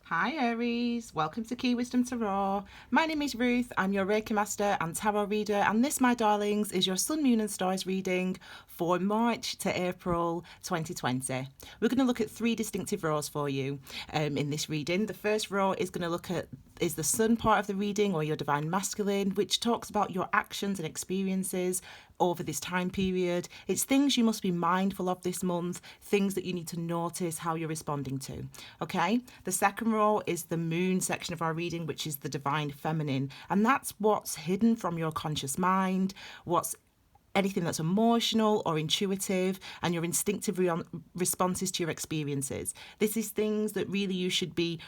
Hi Aries, welcome to Key Wisdom Tarot. My name is Ruth, I'm your Reiki Master and Tarot Reader, and this, my darlings, is your Sun, Moon and Stars reading for March to April 2020. We're going to look at three distinctive rows for you in this reading. The first row is going to look at is the Sun part of the reading, or your Divine Masculine, which talks about your actions and experiences over this time period. It's things you must be mindful of this month, things that you need to notice how you're responding to. Okay, the second row is the Moon section of our reading, which is the Divine Feminine, and that's what's hidden from your conscious mind, what's anything that's emotional or intuitive, and your instinctive responses to your experiences. This is things that really you should be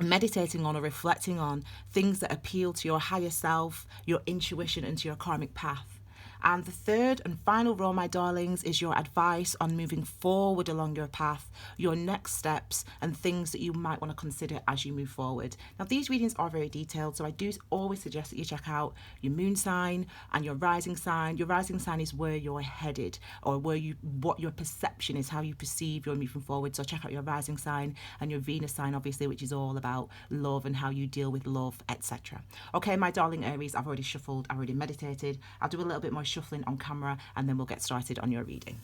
meditating on or reflecting on, things that appeal to your higher self, your intuition, and to your karmic path. And the third and final row, my darlings, is your advice on moving forward along your path, your next steps, and things that you might want to consider as you move forward. Now, these readings are very detailed, so I do always suggest that you check out your moon sign and your rising sign. Your rising sign is where you're headed, or what your perception is, how you perceive you're moving forward. So check out your rising sign, and your Venus sign, obviously, which is all about love and how you deal with love, etc. Okay, my darling Aries, I've already shuffled, I've already meditated. I'll do a little bit more shuffling on camera, and then we'll get started on your reading.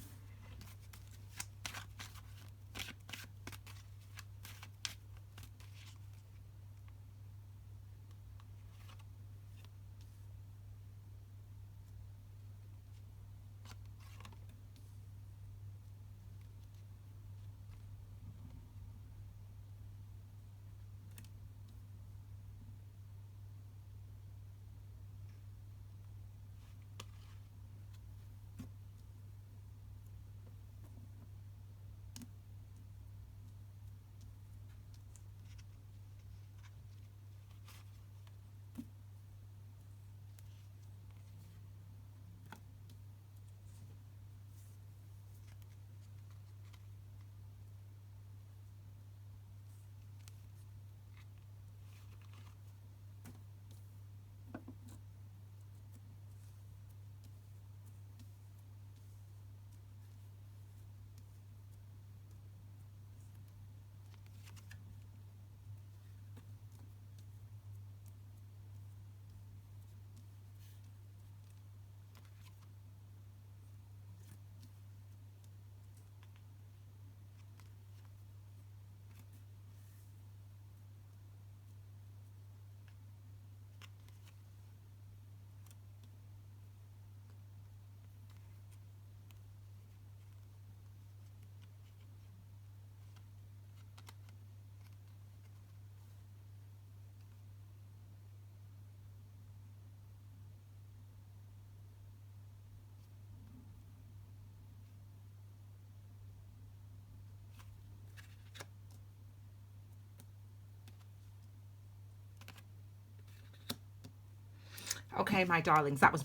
Okay, my darlings, that was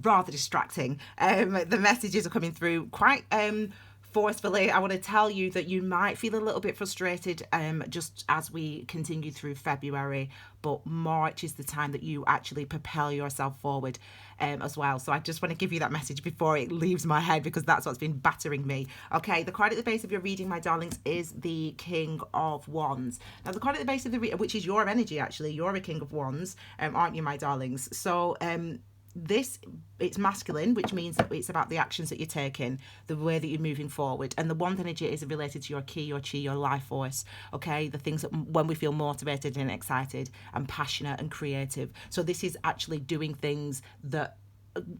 rather distracting. The messages are coming through quite forcefully. I want to tell you that you might feel a little bit frustrated just as we continue through February, but March is the time that you actually propel yourself forward as well. So I just want to give you that message before it leaves my head, because that's what's been battering me. Okay, the card at the base of your reading, my darlings, is the King of Wands. Now, the card at the base of the reading, which is your energy, actually, you're a King of Wands, aren't you, my darlings? So this, it's masculine, which means that it's about the actions that you're taking, the way that you're moving forward, and the Wand energy is related to your ki, your chi, your life force. Okay, the things that when we feel motivated and excited and passionate and creative. So this is actually doing things that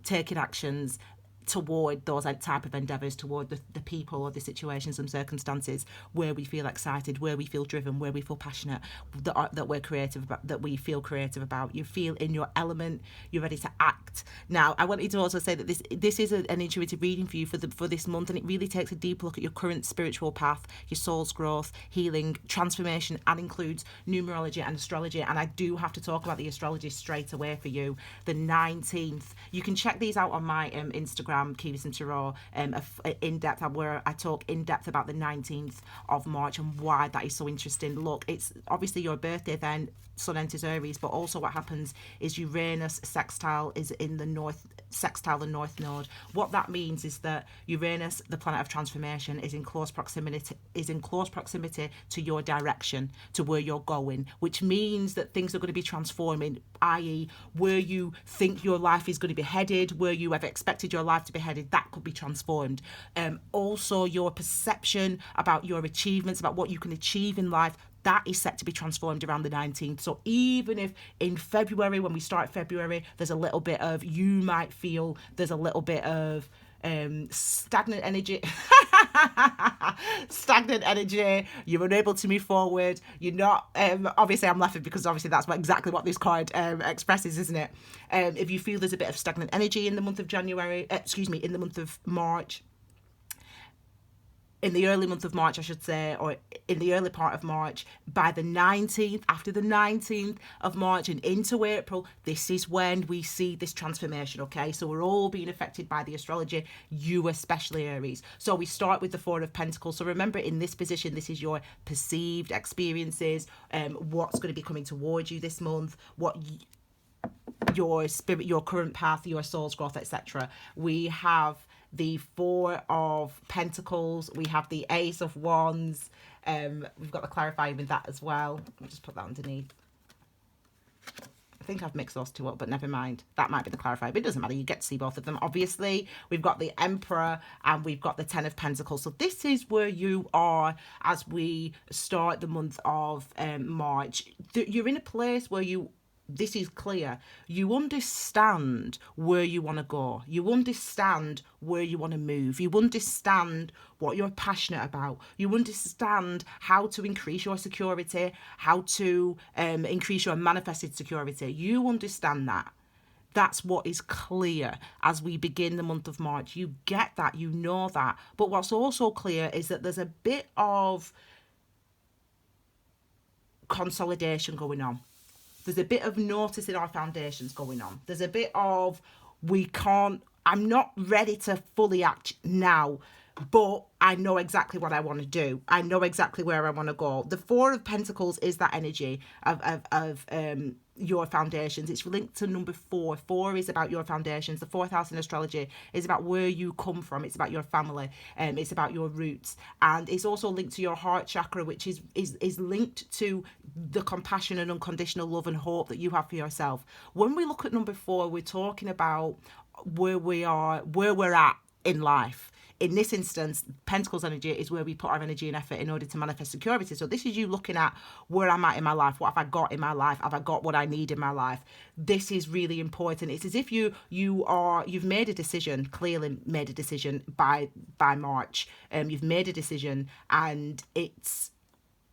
taking actions toward those type of endeavours, toward the people or the situations and circumstances where we feel excited, where we feel driven, where we feel passionate, that we're creative about, that we feel creative about. You feel in your element, you're ready to act. Now, I want you to also say that this is an intuitive reading for you for this month, and it really takes a deep look at your current spiritual path, your soul's growth, healing, transformation, and includes numerology and astrology. And I do have to talk about the astrology straight away for you. The 19th, you can check these out on my Instagram. Instagram, Key Wisdom Tarot, in depth, where I talk in depth about the 19th of March and why that is so interesting. Look, it's obviously your birthday then, Sun enters Aries, but also what happens is Uranus sextile is in the north, sextile the north node. What that means is that Uranus, the planet of transformation, is in close proximity to your direction, to where you're going, which means that things are going to be transforming, i.e. where you think your life is going to be headed, where you have expected your life to be headed, that could be transformed. Also, your perception about your achievements, about what you can achieve in life, that is set to be transformed around the 19th. So even if in February, when we start February, there's a little bit of, you might feel there's a little bit of stagnant energy, you're unable to move forward, you're not, obviously I'm laughing because obviously that's exactly what this card expresses, isn't it? If you feel there's a bit of stagnant energy in the month of in the month of March, in the early month of March, I should say, or in the early part of March, by the 19th, after the 19th of March and into April, this is when we see this transformation, okay? So we're all being affected by the astrology, you especially, Aries. So we start with the Four of Pentacles. So remember, in this position, this is your perceived experiences, what's going to be coming towards you this month, your spirit, your current path, your soul's growth, etc. We have the Four of Pentacles, we have the Ace of Wands, we've got the clarifying with that as well. I'll just put that underneath. I think I've mixed those two up, but never mind. That might be the clarifier, but it doesn't matter. You get to see both of them. Obviously, we've got the Emperor and we've got the Ten of Pentacles. So this is where you are as we start the month of March. You're in a place where this is clear. You understand where you want to go. You understand where you want to move. You understand what you're passionate about. You understand how to increase your security, how to increase your manifested security. You understand that. That's what is clear as we begin the month of March. You get that, you know that. But what's also clear is that there's a bit of consolidation going on. There's a bit of noticing our foundations going on. There's a bit of, I'm not ready to fully act now, but I know exactly what I want to do. I know exactly where I want to go. The Four of Pentacles is that energy of your foundations. It's linked to number 4. 4 is about your foundations. The fourth house in astrology is about where you come from. It's about your family. It's about your roots. And it's also linked to your heart chakra, which is linked to the compassion and unconditional love and hope that you have for yourself. When we look at number 4, we're talking about where we're at in life. In this instance, Pentacles energy is where we put our energy and effort in order to manifest security. So this is you looking at where I'm at in my life. What have I got in my life? Have I got what I need in my life? This is really important. It's as if you've made a decision, clearly made a decision by March. You've made a decision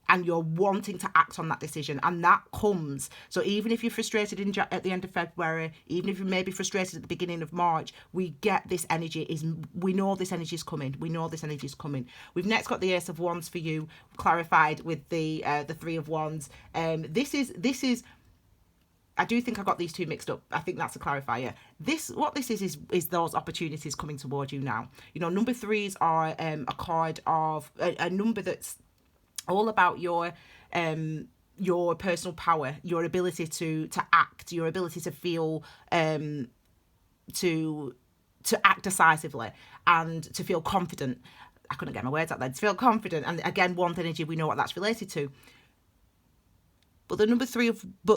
and you're wanting to act on that decision, and that comes. So even if you're frustrated at the end of February, even if you may be frustrated at the beginning of March, we get this energy. We know this energy is coming. We know this energy is coming. We've next got the Ace of Wands for you, clarified with the Three of Wands. This is. I do think I got these two mixed up. I think that's a clarifier. What this is those opportunities coming towards you now. You know, number 3s are a card of a number that's all about your personal power, your ability to act, your ability to feel, to act decisively and to feel confident. I couldn't get my words out there. To feel confident, and again, Wands energy, we know what that's related to. But the number 3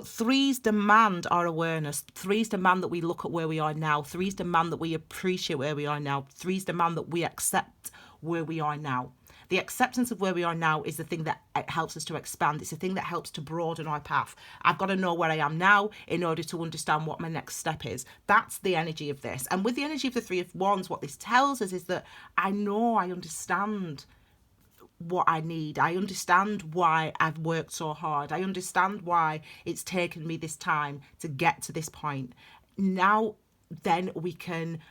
threes demand our awareness. 3s demand that we look at where we are now. 3s demand that we appreciate where we are now. 3s demand that we accept where we are now. The acceptance of where we are now is the thing that helps us to expand. It's the thing that helps to broaden our path. I've got to know where I am now in order to understand what my next step is. That's the energy of this. And with the energy of the Three of Wands, what this tells us is that I understand what I need. I understand why I've worked so hard. I understand why it's taken me this time to get to this point. Now, then we can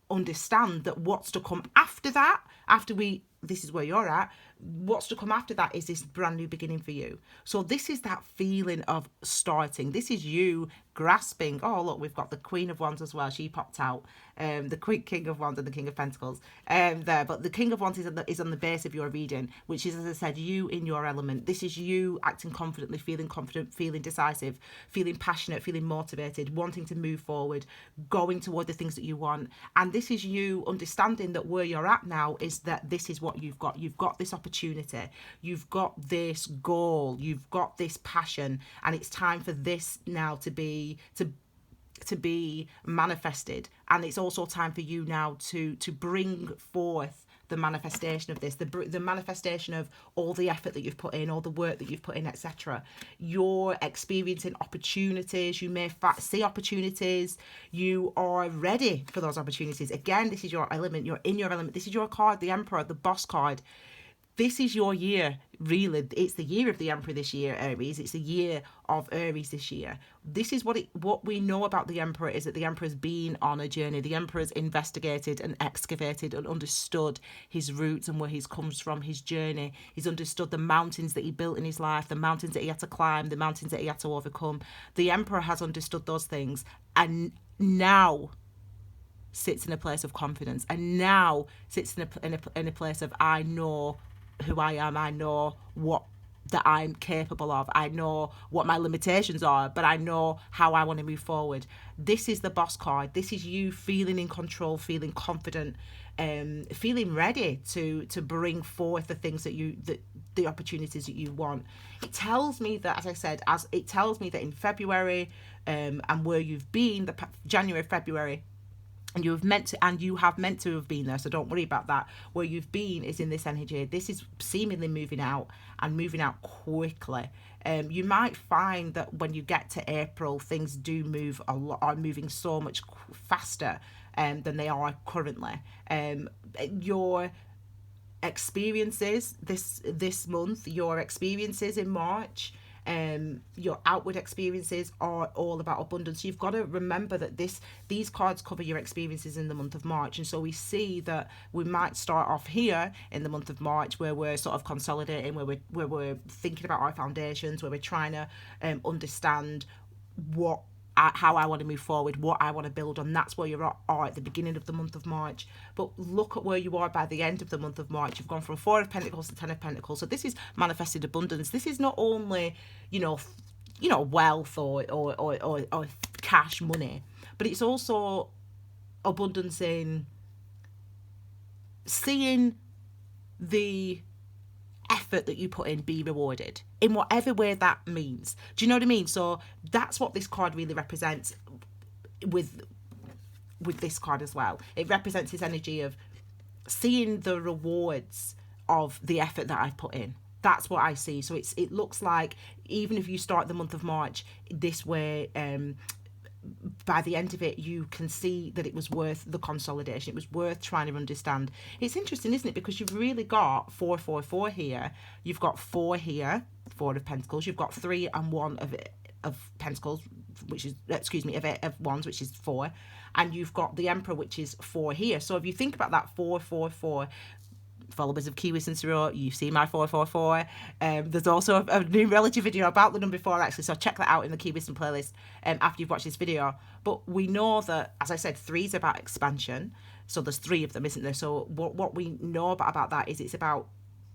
understand that what's to come after that, after we this is where you're at. What's to come after that is this brand new beginning for you. So this is that feeling of starting. This is you grasping. Oh, look, we've got the Queen of Wands as well. She popped out. The King of Wands and the King of Pentacles there. But the King of Wands is on the base of your reading, which is, as I said, you in your element. This is you acting confidently, feeling confident, feeling decisive, feeling passionate, feeling motivated, wanting to move forward, going toward the things that you want. And this is you understanding that where you're at now is that this is what you've got. You've got this opportunity. You've got this goal. You've got this passion. And it's time for this now to be manifested. And it's also time for you now to bring forth the manifestation of this, the manifestation of all the effort that you've put in, all the work that you've put in, etc. You're experiencing opportunities. You may see opportunities. You are ready for those opportunities. Again, this is your element. You're in your element. This is your card, the Emperor, the Boss card. This is your year, really. It's the year of the Emperor this year, Aries. It's the year of Aries this year. This is what we know about the Emperor, is that the Emperor's been on a journey. The Emperor's investigated and excavated and understood his roots and where he's comes from, his journey. He's understood the mountains that he built in his life, the mountains that he had to climb, the mountains that he had to overcome. The Emperor has understood those things and now sits in a place of confidence, and now sits in a place of, I know who I am, I know what that I'm capable of, I know what my limitations are, but I know how I want to move forward. This is the Boss card. This is you feeling in control, feeling confident, feeling ready to bring forth the things that the opportunities that you want. It tells me that, as I said, it tells me that in February, and where you've been, the January, February, and you have meant to have been there, so don't worry about that. Where you've been is in this energy. This is seemingly moving out, and moving out quickly. You might find that when you get to April, things do move a lot, are moving so much faster than they are currently. Your experiences this month, your experiences in March, your outward experiences are all about abundance. You've got to remember that these cards cover your experiences in the month of March, and so we see that we might start off here in the month of March, where we're sort of consolidating, where we're thinking about our foundations, where we're trying to understand how I want to move forward, what I want to build on. That's where you are at the beginning of the month of March. But look at where you are by the end of the month of March. You've gone from 4 of Pentacles to 10 of Pentacles. So this is manifested abundance. This is not only, wealth or cash, money, but it's also abundance in seeing the effort that you put in be rewarded in whatever way that means. Do you know what I mean? So that's what this card really represents with this card as well. It represents this energy of seeing the rewards of the effort that I've put in. That's what I see. So it looks like, even if you start the month of March this way, by the end of it, you can see that it was worth the consolidation. It was worth trying to understand. It's interesting, isn't it? Because you've really got 4 here. You've got 4 here, 4 of Pentacles. You've got 3 and 1 of Pentacles, which is, of Wands, which is 4. And you've got the Emperor, which is 4 here. So if you think about that 4, followers of Key Wisdom Tarot, you've seen my 444. There's also a numerology video about the number 4, actually, so check that out in the Key Wisdom playlist after you've watched this video. But we know that, as I said, 3 is about expansion, so there's 3 of them, isn't there? So what we know about that is it's about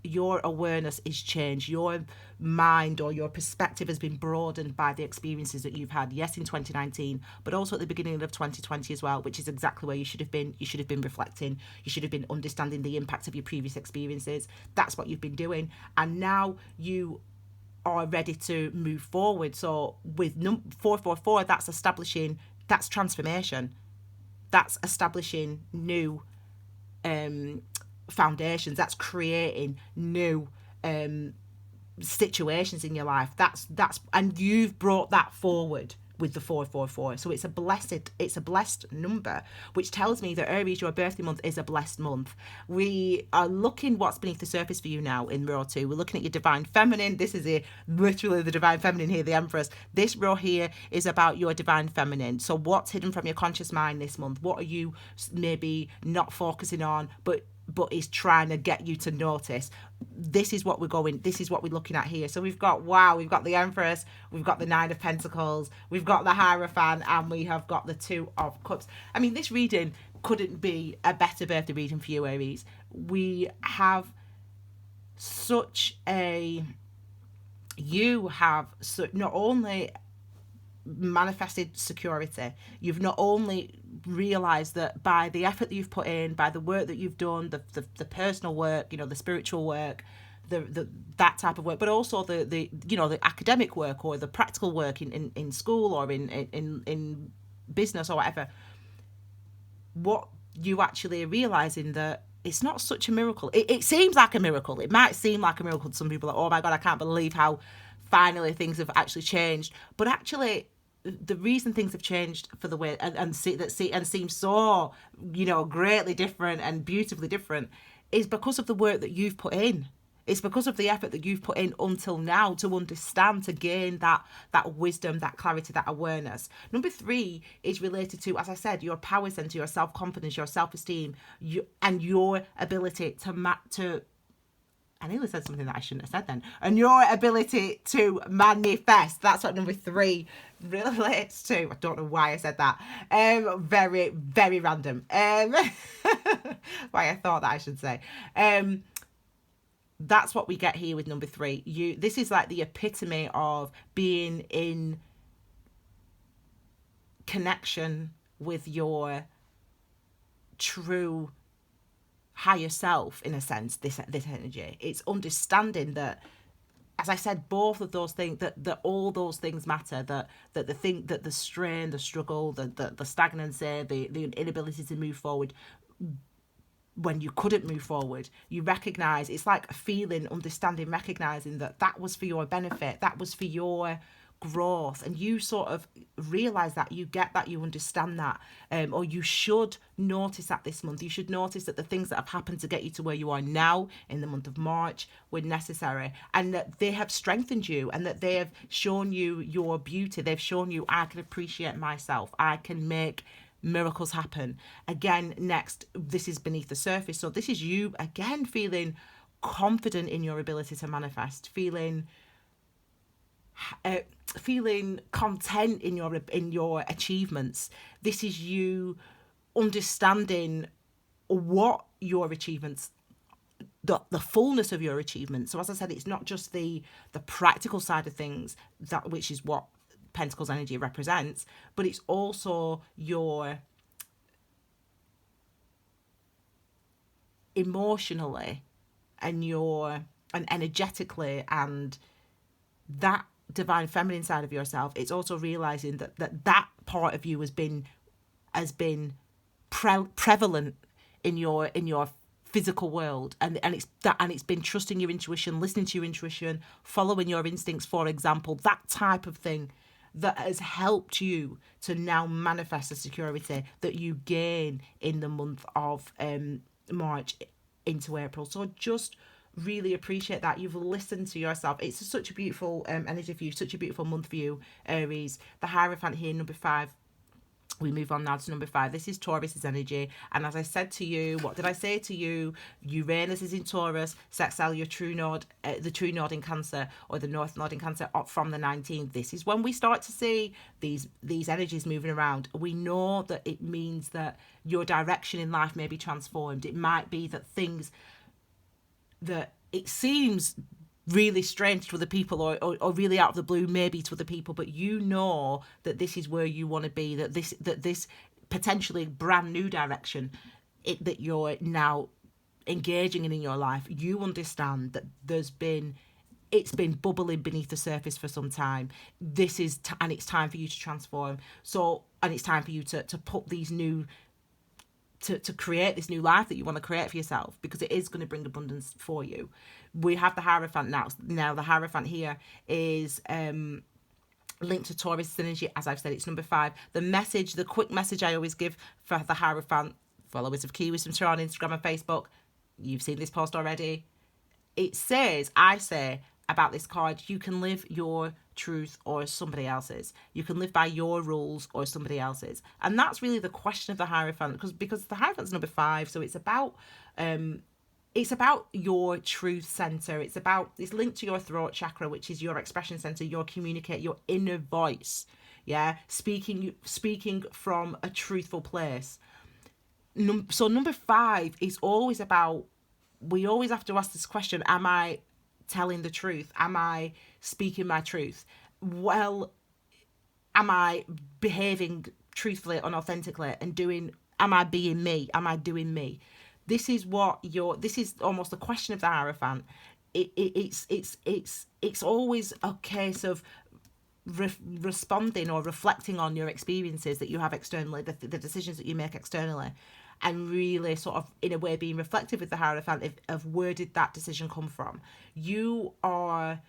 your awareness is changed. Your mind or your perspective has been broadened by the experiences that you've had, yes, in 2019, but also at the beginning of 2020 as well, which is exactly where you should have been. You should have been reflecting. You should have been understanding the impact of your previous experiences. That's what you've been doing. And now you are ready to move forward. So with 444, that's transformation. That's establishing new foundations. That's creating new situations in your life. That's and you've brought that forward with the 444. So it's a blessed number, which tells me that Aries, your birthday month, is a blessed month. We are looking what's beneath the surface for you now in row 2. We're looking at your divine feminine. This is literally the divine feminine here, the Empress. This row here is about your divine feminine. So what's hidden from your conscious mind this month? What are you maybe not focusing on, but but is trying to get you to notice. This is what we're looking at here. So we've got the Empress, we've got the Nine of Pentacles, we've got the Hierophant, and we have got the Two of Cups. I mean, this reading couldn't be a better birthday reading for you, Aries. You have not only manifested security, you've not only realized that by the effort that you've put in, by the work that you've done, the personal work, the spiritual work, that type of work, but also the academic work or the practical work in school or in business or whatever, what you actually are realizing that it's not such a miracle. It seems like a miracle. It might seem like a miracle to some people, like, oh my God, I can't believe how finally things have actually changed. But actually, the reason things have changed for the way and seem so, greatly different and beautifully different is because of the work that you've put in. It's because of the effort that you've put in until now to understand, to gain that wisdom, that clarity, that awareness. Number 3 is related to, as I said, your power center, your self-confidence, your self-esteem, and your ability to I nearly said something that I shouldn't have said then. And your ability to manifest. That's what number 3 relates to. I don't know why I said that. Very, very random. Why I thought that I should say. That's what we get here with number 3. This is like the epitome of being in connection with your true higher self, in a sense. This energy, it's understanding that, as I said, both of those things, that all those things matter, that the strain, the struggle, the stagnancy, the inability to move forward, when you couldn't move forward, you recognize, it's like a feeling, understanding, recognizing that was for your benefit, that was for your growth, and you sort of realize that, you get that, you understand that, or you should notice that this month. You should notice that the things that have happened to get you to where you are now in the month of March were necessary, and that they have strengthened you, and that they have shown you your beauty. They've shown you, I can appreciate myself, I can make miracles happen. Again, next, this is beneath the surface. So this is you again feeling confident in your ability to manifest, feeling content in your achievements. This is you understanding what your achievements, the fullness of your achievements. So as I said, it's not just the practical side of things, that which is what Pentacles energy represents, but it's also your emotionally and energetically, and that divine feminine side of yourself. It's also realizing that part of you has been prevalent in your physical world, and it's been trusting your intuition, listening to your intuition, following your instincts, for example, that type of thing, that has helped you to now manifest the security that you gain in the month of March into April. So just really appreciate that you've listened to yourself. It's such a beautiful energy for you, such a beautiful month for you, Aries. The Hierophant here, number 5. We move on now to number 5. This is Taurus's energy. And as I said to you, what did I say to you? Uranus is in Taurus, sextile your true node, the true node in Cancer, or the north node in Cancer, up from the 19th. This is when we start to see these energies moving around. We know that it means that your direction in life may be transformed. It might be that things that it seems really strange to other people, or really out of the blue maybe to other people, but you know that this is where you want to be, that this potentially brand new direction that you're now engaging in your life, you understand that it's been bubbling beneath the surface for some time. And it's time for you to transform. So, and it's time for you to put these new, to create this new life that you want to create for yourself, because it is going to bring abundance for you. We have the Hierophant now. Now the Hierophant here is linked to Taurus energy. As I've said, it's number 5. The quick message I always give for the Hierophant, followers of Key Wisdom Tarot on Instagram and Facebook, you've seen this post already. It says, I say about this card, you can live your truth or somebody else's. You can live by your rules or somebody else's. And that's really the question of the Hierophant, because the Hierophant's number 5, so it's about your truth center. It's linked to your throat chakra, which is your expression center, your communicate, your inner voice. Yeah, speaking from a truthful place. So number 5 is always about, we always have to ask this question: am I telling the truth? Am I speaking my truth? Well, am I behaving truthfully and authentically and am I being me? Am I doing me? This is almost the question of the Hierophant. It's always a case of responding or reflecting on your experiences that you have externally, the decisions that you make externally, and really sort of in a way being reflective with the Hierophant of where did that decision come from. You are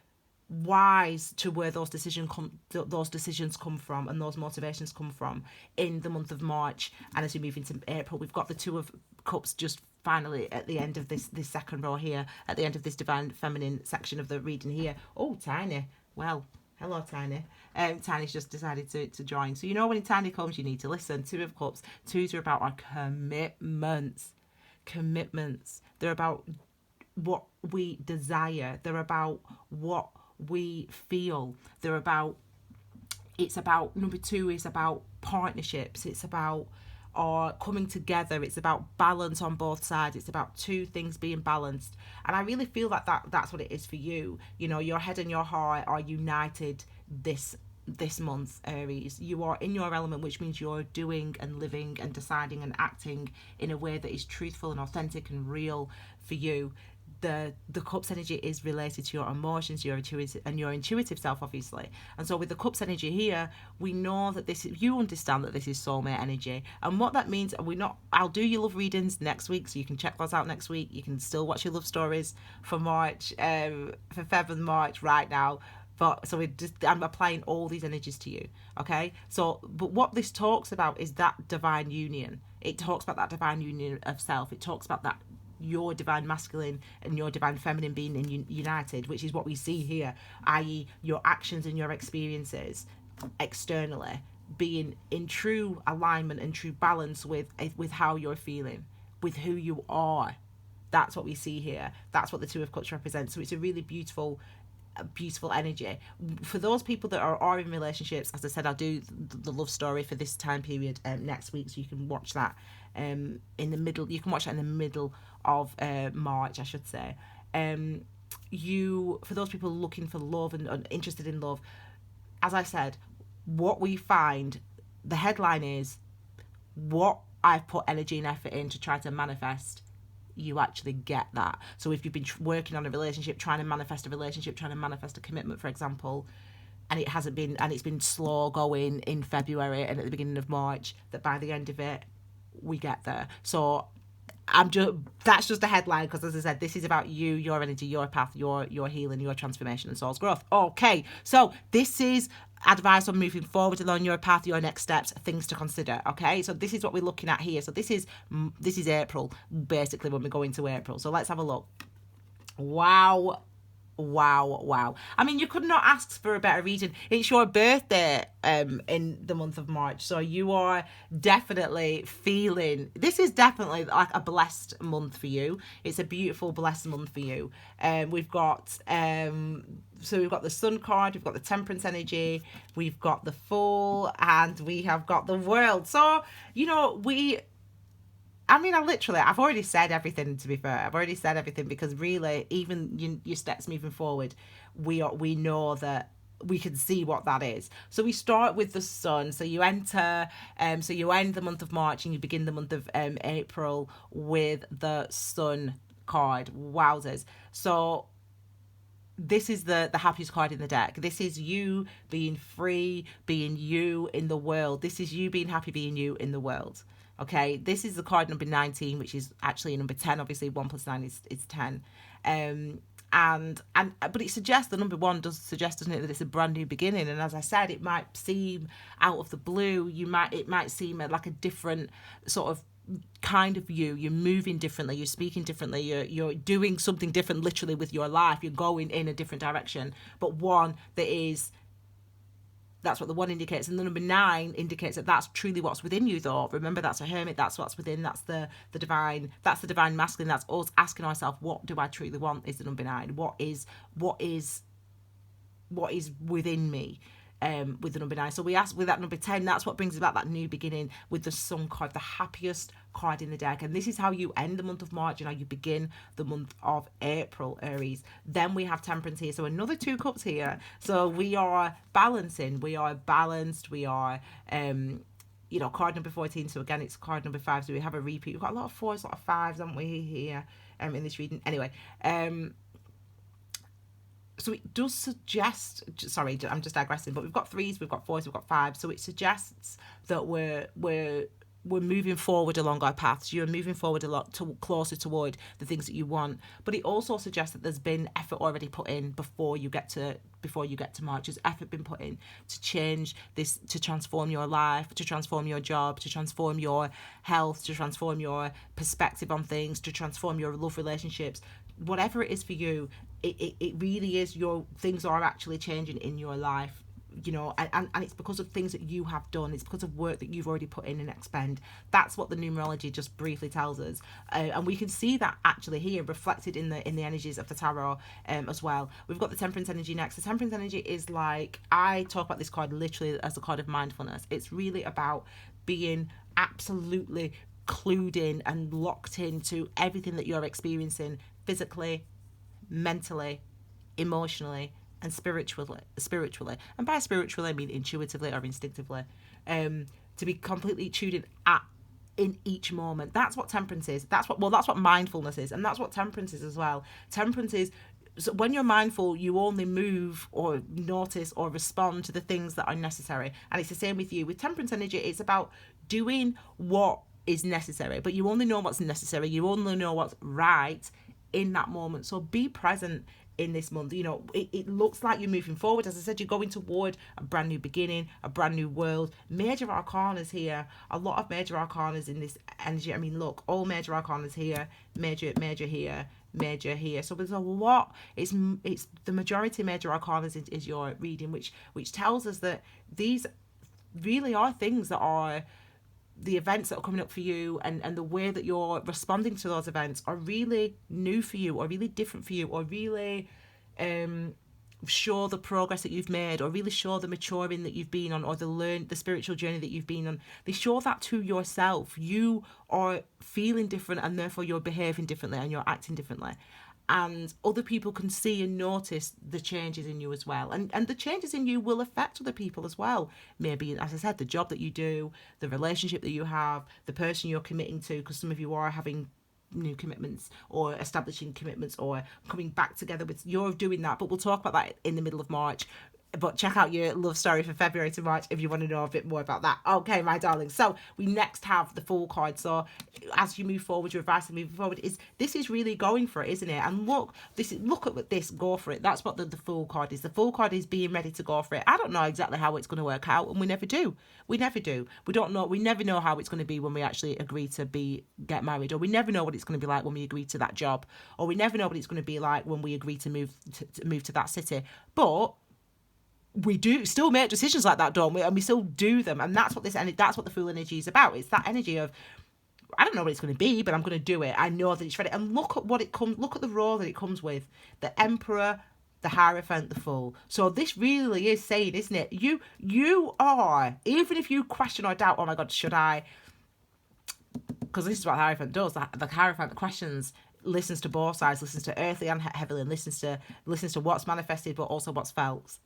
wise to where those decisions come from and those motivations come from in the month of March. And as we move into April, we've got the Two of Cups just finally at the end of this second row here, at the end of this Divine Feminine section of the reading here. Oh, Tiny. Well, hello, Tiny. Tiny's just decided to join. So when Tiny comes, you need to listen. Two of Cups. Twos are about our commitments. They're about what we desire. They're about what we feel. It's about number 2 is about partnerships. It's about coming together. It's about balance on both sides. It's about two things being balanced. And I really feel that's what it is for you. Your head and your heart are united this month, Aries. You are in your element, which means you're doing and living and deciding and acting in a way that is truthful and authentic and real for you. The Cups energy is related to your emotions, your intuitive self, obviously. And so with the Cups energy here, we know that you understand that this is soulmate energy. And what that means, I'll do your love readings next week, so you can check those out next week. You can still watch your love stories for March, for Feb and March right now. But so I'm applying all these energies to you, okay? But what this talks about is that divine union. It talks about that divine union of self. It talks about that your divine masculine and your divine feminine being united, which is what we see here, i.e. your actions and your experiences externally being in true alignment and true balance with how you're feeling, with who you are. That's what we see here. That's what the Two of Cups represents. So it's a really beautiful energy. For those people that are in relationships, as I said, I'll do the love story for this time period next week, so you can watch that in the middle. You can watch that in the middle of March, I should say. For those people looking for love and interested in love, as I said, what we find, the headline is what I've put energy and effort in to try to manifest, you actually get that. So if you've been working on a relationship, trying to manifest a commitment, for example, and it's been slow going in February and at the beginning of March, that by the end of it, we get there. So that's just a headline, because as I said, this is about you, your energy, your path, your healing, your transformation and soul's growth. Okay, so this is advice on moving forward along your path, your next steps, things to consider. Okay, so this is what we're looking at here. So this is April, basically, when we go into April. So let's have a look. Wow. I mean, you could not ask for a better reading. It's your birthday in the month of March, so you are definitely feeling, this is definitely like a blessed month for you. It's a beautiful blessed month for you. We've got the Sun card, we've got the Temperance energy, we've got the Fool, and we have got the World. So I've already said everything, to be fair. I've already said everything, because really, even your steps moving forward, we know that we can see what that is. So we start with the Sun. So you end the month of March and you begin the month of April with the Sun card. Wowzers. So this is the happiest card in the deck. This is you being free, being you in the world. This is you being happy, being you in the world. Okay, this is the card number 19, which is actually number 10. Obviously, 1 + 9 is 10. But it suggests, the number 1 does suggest, doesn't it, that it's a brand new beginning. And as I said, it might seem out of the blue. It might seem like a different sort of kind of you. You're moving differently. You're speaking differently. You're doing something different, literally, with your life. You're going in a different direction, but one that is That's what the 1 indicates, and the number 9 indicates that that's truly what's within you. Though remember, that's a hermit. That's what's within. That's the divine. That's the divine masculine. That's us asking ourselves, what do I truly want? Is the number 9? What is within me? With the number 9. So we ask with that number 10, that's what brings about that new beginning with the Sun card, the happiest card in the deck. And this is how you end the month of March and how you begin the month of April, Aries. Then we have Temperance here. So another 2 cups here. So we are balancing. We are balanced. We are, card number 14. So again, it's card number 5. So we have a repeat. We've got a lot of 4s, a lot of 5s, haven't we, here in this reading. Anyway, so it does suggest, sorry, I'm just digressing, but we've got 3s, we've got 4s, we've got 5s. So it suggests that we're moving forward along our paths. You're moving forward a lot closer toward the things that you want. But it also suggests that there's been effort already put in before you get to March. There's effort been put in to change this, to transform your life, to transform your job, to transform your health, to transform your perspective on things, to transform your love relationships. Whatever it is for you, it really is, your things are actually changing in your life, and it's because of things that you have done. It's because of work that you've already put in and expend. That's what the numerology just briefly tells us, and we can see that actually here reflected in the energies of the tarot as well. We've got the Temperance energy next. The Temperance energy is like, I talk about this card literally as a card of mindfulness. It's really about being absolutely clued in and locked into everything that you're experiencing physically, mentally, emotionally, and spiritually. And by spiritually, I mean intuitively or instinctively. To be completely tuned in each moment. That's what temperance is. That's what mindfulness is, and that's what temperance is as well. Temperance is, so when you're mindful, you only move or notice or respond to the things that are necessary. And it's the same with you. With temperance energy, it's about doing what is necessary, but you only know what's necessary. You only know what's right in that moment. So be present in this month. It looks like you're moving forward. As I said, you're going toward a brand new beginning, a brand new world. Major arcanas here, a lot of major arcanas in this energy. I mean, look, all major arcanas here, major here, major here. So there's a lot. It's the majority of major arcanas is your reading, which tells us that these really are things that are the events that are coming up for you, and the way that you're responding to those events are really new for you, or really different for you, or really show the progress that you've made, or really show the maturing that you've been on, or the spiritual journey that you've been on. They show that to yourself. You are feeling different, and therefore you're behaving differently and you're acting differently. And other people can see and notice the changes in you as well. And the changes in you will affect other people as well. Maybe, as I said, the job that you do, the relationship that you have, the person you're committing to, because some of you are having new commitments or establishing commitments or coming back together with, you're doing that. But we'll talk about that in the middle of March. But check out your love story for February to March if you want to know a bit more about that. Okay, my darling. So we next have the Fool card. So as you move forward, your advice moving forward is, this is really going for it, isn't it? And look at this, go for it. That's what the Fool card is. The Fool card is being ready to go for it. I don't know exactly how it's going to work out, and we never do. We don't know. We never know how it's going to be when we actually agree to get married, or we never know what it's going to be like when we agree to that job, or we never know what it's going to be like when we agree to move to that city. But we do still make decisions like that, don't we? And we still do them. And that's what that's what the Fool energy is about. It's that energy of, I don't know what it's going to be, but I'm going to do it. I know that it's ready. And look at the role that it comes with. The Emperor, the Hierophant, the Fool. So this really is saying, isn't it? You are, even if you question or doubt, oh my God, should I? Because this is what the Hierophant does. The Hierophant questions, listens to both sides, listens to earthly and heavenly, listens to what's manifested but also what's felt,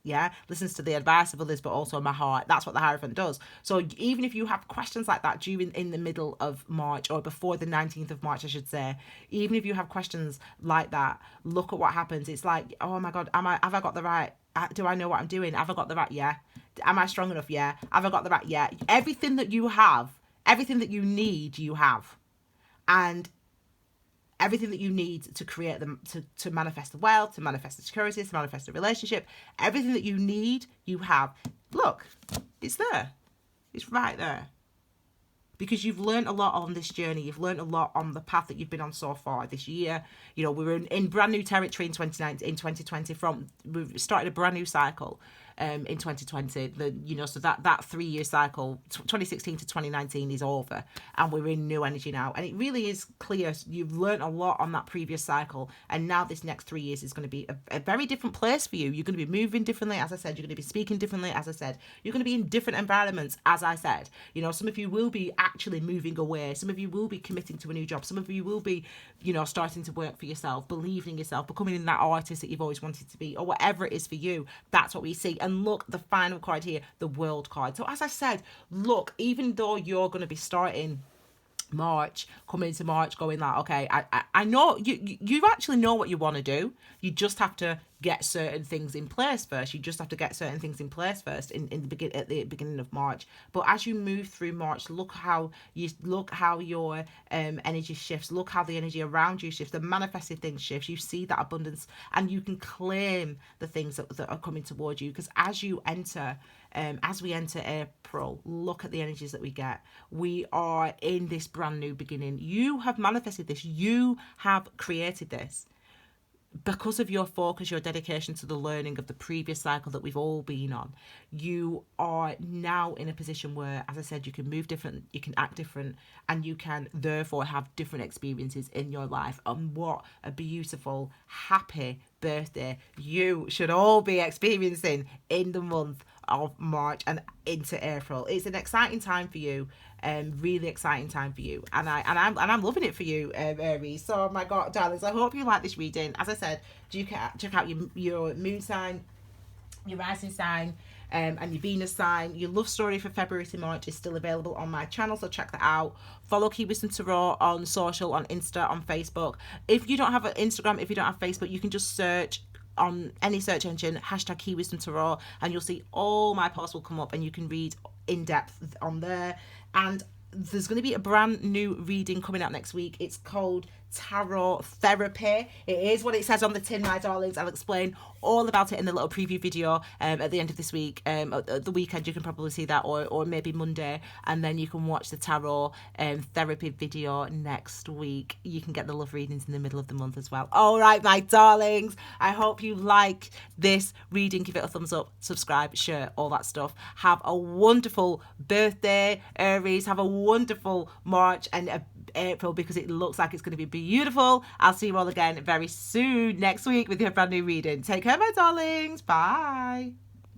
listens to the advice of others but also my heart. That's what the Hierophant does. So even if you have questions like that in the middle of March, or before the 19th of March I should say, even if you have questions like that, look at what happens. It's like, oh my God, have I got the right, do I know what I'm doing? Have I got the right? Yeah. Am I strong enough? Yeah. Have I got the right? Yeah. Everything that you have, everything that you need, you have. And everything that you need to create them, to manifest the wealth, to manifest the security, to manifest the relationship, everything that you need, you have. Look, it's there. It's right there. Because you've learned a lot on this journey. You've learned a lot on the path that you've been on so far this year. We were in brand new territory in 2020. We've started a brand new cycle. in 2020. So that 3-year cycle, 2016 to 2019, is over, and we're in new energy now. And it really is clear you've learned a lot on that previous cycle, and now this next 3 years is going to be a very different place for you. You're going to be moving differently, as I said. You're going to be speaking differently, as I said. You're going to be in different environments, as I said. Some of you will be actually moving away. Some of you will be committing to a new job. Some of you will be, starting to work for yourself, believing in yourself, becoming that artist that you've always wanted to be, or whatever it is for you. That's what we see. And look, the final card here, the World card. So as I said, look, even though you're going to be starting March, coming into March, going like, okay, I know you actually know what you want to do. You just have to get certain things in place first. In at the beginning of March. But as you move through March, look how your energy shifts. Look how the energy around you shifts. The manifested things shifts. You see that abundance, and you can claim the things that are coming towards you. Because as we enter April, look at the energies that we get. We are in this brand new beginning. You have manifested this. You have created this. Because of your focus, your dedication to the learning of the previous cycle that we've all been on, you are now in a position where, as I said, you can move different, you can act different, and you can therefore have different experiences in your life. And what a beautiful, happy birthday you should all be experiencing in the month of March and into April. It's an exciting time for you, really exciting time for you, and I'm loving it for you, Aries. So my God, darlings, I hope you like this reading. As I said, check out your moon sign, your rising sign, and your Venus sign. Your love story for February to March is still available on my channel, so check that out. Follow Key Wisdom Tarot on social, on Insta, on Facebook. If you don't have an Instagram, if you don't have Facebook, you can just search on any search engine #Key Wisdom Tarot, and you'll see all my posts will come up, and you can read in depth on there. And there's going to be a brand new reading coming out next week. It's called Tarot Therapy. It is what it says on the tin, my darlings. I'll explain all about it in the little preview video at the end of this week. At the weekend, you can probably see that, or maybe Monday, and then you can watch the tarot therapy video next week. You can get the love readings in the middle of the month as well. All right, my darlings, I hope you like this reading. Give it a thumbs up, subscribe, share, all that stuff. Have a wonderful birthday, Aries. Have a wonderful March and April, because it looks like it's going to be beautiful. I'll see you all again very soon next week with your brand new reading. Take care, my darlings. Bye.